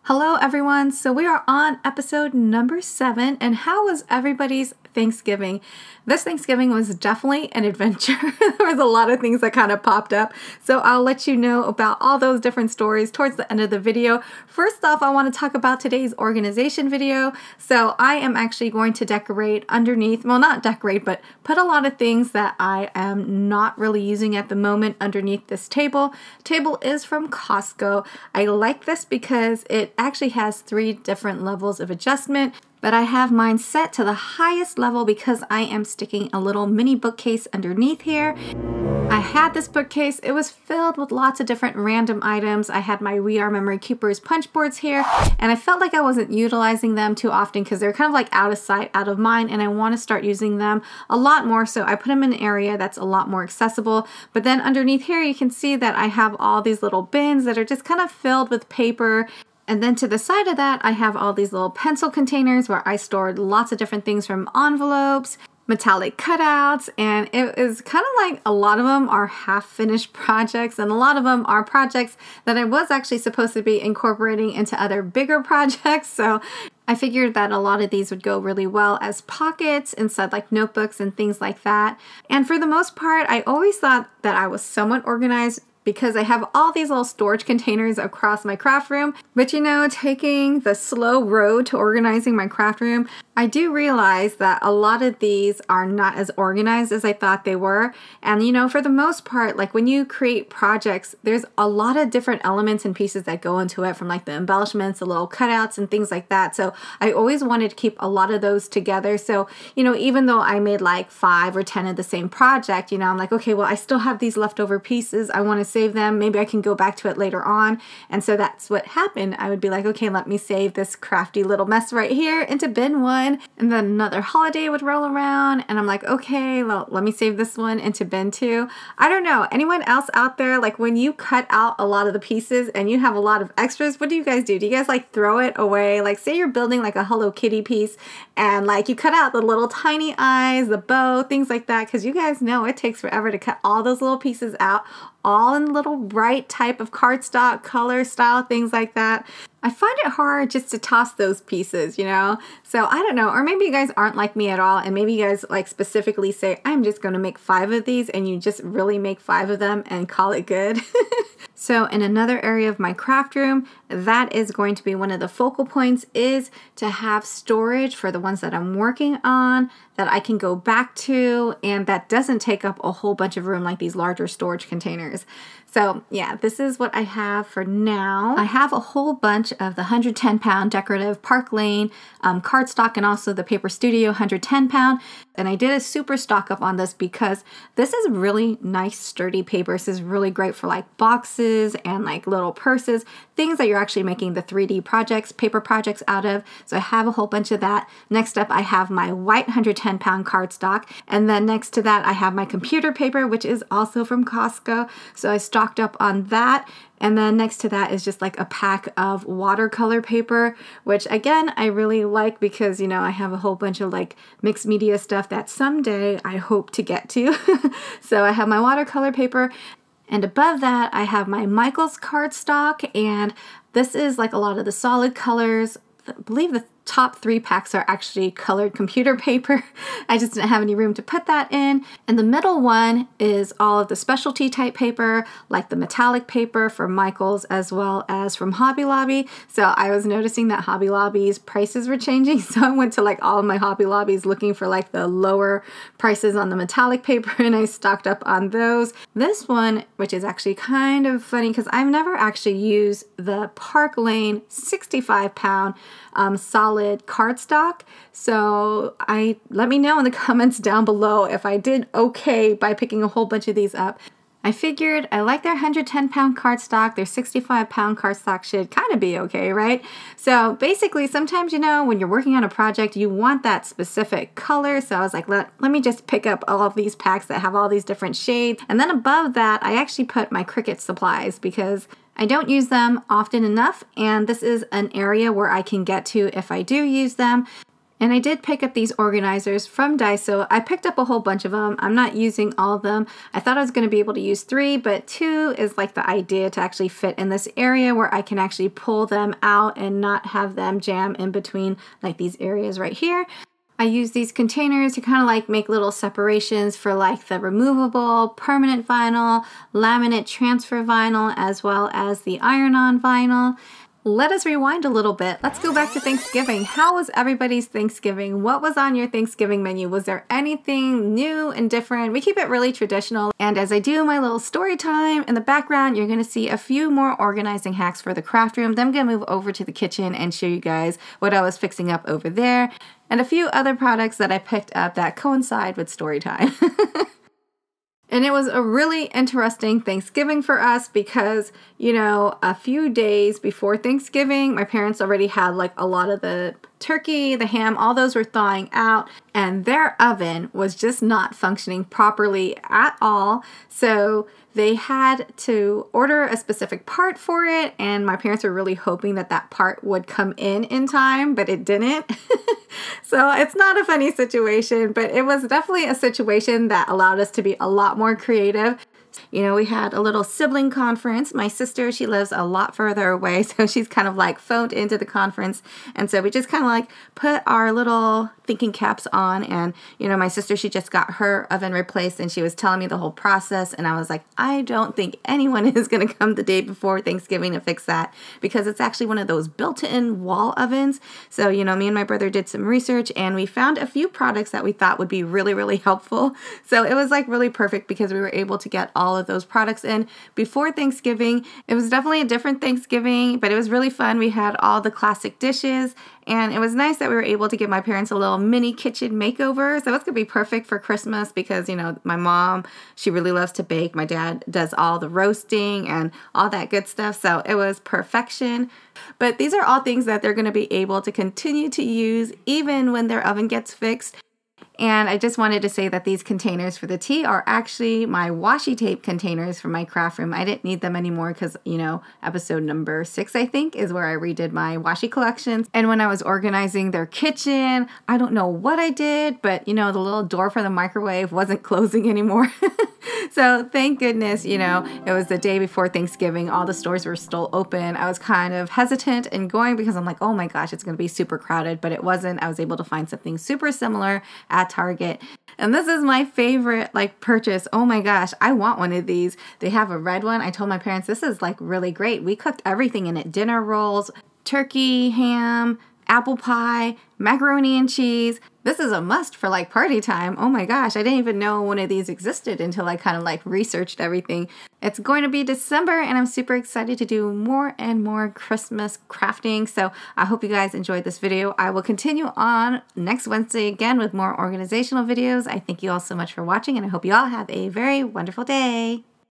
Hello everyone, so we are on episode number 7, and how was everybody's Thanksgiving? This Thanksgiving was definitely an adventure. There was a lot of things that kind of popped up, so I'll let you know about all those different stories towards the end of the video. First off, I want to talk about today's organization video. So I am actually going to decorate underneath, well not decorate, but put a lot of things that I am not really using at the moment underneath this table. Table is from Costco. I like this because it actually has 3 different levels of adjustment, but I have mine set to the highest level because I am sticking a little mini bookcase underneath here. I had this bookcase, it was filled with lots of different random items. I had my We Are Memory Keepers punch boards here, and I felt like I wasn't utilizing them too often because they're kind of like out of sight, out of mind, and I want to start using them a lot more, so I put them in an area that's a lot more accessible. But then underneath here you can see that I have all these little bins that are just kind of filled with paper. And then to the side of that, I have all these little pencil containers where I stored lots of different things from envelopes, metallic cutouts, and it is kind of like a lot of them are half-finished projects, and a lot of them are projects that I was actually supposed to be incorporating into other bigger projects. So I figured that a lot of these would go really well as pockets inside like notebooks and things like that. And for the most part, I always thought that I was somewhat organized because I have all these little storage containers across my craft room. But you know, taking the slow road to organizing my craft room, I do realize that a lot of these are not as organized as I thought they were. And you know, for the most part, like when you create projects, there's a lot of different elements and pieces that go into it, from like the embellishments, the little cutouts and things like that. So I always wanted to keep a lot of those together. So, you know, even though I made like 5 or 10 of the same project, you know, I'm like, okay, well, I still have these leftover pieces. I want to save them. Maybe I can go back to it later on. And so that's what happened. I would be like, okay, let me save this crafty little mess right here into bin 1. And then another holiday would roll around and I'm like, okay, well, let me save this one into bin 2. I don't know. Anyone else out there, like when you cut out a lot of the pieces and you have a lot of extras, what do you guys do? Do you guys like throw it away? Like say you're building like a Hello Kitty piece and like you cut out the little tiny eyes, the bow, things like that, because you guys know it takes forever to cut all those little pieces out, all in the little right type of cardstock, color, style, things like that. I find it hard just to toss those pieces, you know? So I don't know, or maybe you guys aren't like me at all, and maybe you guys like specifically say, I'm just gonna make 5 of these, and you just really make 5 of them and call it good. So in another area of my craft room, that is going to be one of the focal points, is to have storage for the ones that I'm working on that I can go back to and that doesn't take up a whole bunch of room like these larger storage containers. So yeah, this is what I have for now. I have a whole bunch of the 110-pound decorative Park Lane cardstock and also the Paper Studio 110-pound. And I did a super stock up on this because this is really nice sturdy paper. This is really great for like boxes and like little purses, things that you're actually making the 3D projects, paper projects out of. So I have a whole bunch of that. Next up, I have my white 110-pound cardstock. And then next to that, I have my computer paper, which is also from Costco. So I stocked up on that. And then next to that is just like a pack of watercolor paper, which again, I really like because, you know, I have a whole bunch of like mixed media stuff that someday I hope to get to. So I have my watercolor paper, and above that I have my Michaels cardstock, and this is like a lot of the solid colors. I believe the top 3 packs are actually colored computer paper. I just didn't have any room to put that in. And the middle one is all of the specialty type paper, like the metallic paper from Michaels as well as from Hobby Lobby. So I was noticing that Hobby Lobby's prices were changing, so I went to like all of my Hobby Lobbies looking for like the lower prices on the metallic paper, and I stocked up on those. This one, which is actually kind of funny because I've never actually used the Park Lane 65-pound solid cardstock, so let me know in the comments down below if I did okay by picking a whole bunch of these up. I figured I like their 110-pound cardstock. Their 65-pound cardstock should kind of be okay, right? So basically, sometimes, you know, when you're working on a project, you want that specific color. So I was like, let me just pick up all of these packs that have all these different shades. And then above that, I actually put my Cricut supplies because I don't use them often enough, and this is an area where I can get to if I do use them. And I did pick up these organizers from Daiso. I picked up a whole bunch of them. I'm not using all of them. I thought I was going to be able to use 3, but 2 is like the idea to actually fit in this area where I can actually pull them out and not have them jam in between like these areas right here. I use these containers to kind of like make little separations for like the removable permanent vinyl, laminate transfer vinyl, as well as the iron-on vinyl. Let us rewind a little bit. Let's go back to Thanksgiving. How was everybody's Thanksgiving? What was on your Thanksgiving menu? Was there anything new and different? We keep it really traditional. And as I do my little story time in the background, you're going to see a few more organizing hacks for the craft room. Then I'm going to move over to the kitchen and show you guys what I was fixing up over there and a few other products that I picked up that coincide with story time. And it was a really interesting Thanksgiving for us because, you know, a few days before Thanksgiving, my parents already had like a lot of the turkey, the ham, all those were thawing out, and their oven was just not functioning properly at all. So they had to order a specific part for it, and my parents were really hoping that that part would come in time, but it didn't. So it's not a funny situation, but it was definitely a situation that allowed us to be a lot more creative. You know, we had a little sibling conference. My sister, she lives a lot further away, so she's kind of like phoned into the conference. And so we just kind of like put our little thinking caps on. And, you know, my sister, she just got her oven replaced and she was telling me the whole process. And I was like, I don't think anyone is going to come the day before Thanksgiving to fix that because it's actually one of those built-in wall ovens. So, you know, me and my brother did some research and we found a few products that we thought would be really, really helpful. So it was like really perfect because we were able to get all of those products in before Thanksgiving. It was definitely a different Thanksgiving, but it was really fun. We had all the classic dishes, and it was nice that we were able to give my parents a little mini kitchen makeover. So it's gonna be perfect for Christmas because, you know, my mom, she really loves to bake. My dad does all the roasting and all that good stuff. So it was perfection. But these are all things that they're gonna be able to continue to use even when their oven gets fixed. And I just wanted to say that these containers for the tea are actually my washi tape containers for my craft room. I didn't need them anymore because, you know, episode number 6, I think, is where I redid my washi collections. And when I was organizing their kitchen, I don't know what I did, but, you know, the little door for the microwave wasn't closing anymore. So thank goodness, you know, it was the day before Thanksgiving. All the stores were still open. I was kind of hesitant in going because I'm like, oh my gosh, it's going to be super crowded, but it wasn't. I was able to find something super similar at Target. And this is my favorite like purchase. Oh my gosh, I want one of these. They have a red one. I told my parents this is like really great. We cooked everything in it. Dinner rolls, turkey, ham, apple pie, macaroni and cheese. This is a must for like party time. Oh my gosh, I didn't even know one of these existed until I kind of like researched everything. It's going to be December and I'm super excited to do more and more Christmas crafting. So I hope you guys enjoyed this video. I will continue on next Wednesday again with more organizational videos. I thank you all so much for watching and I hope you all have a very wonderful day.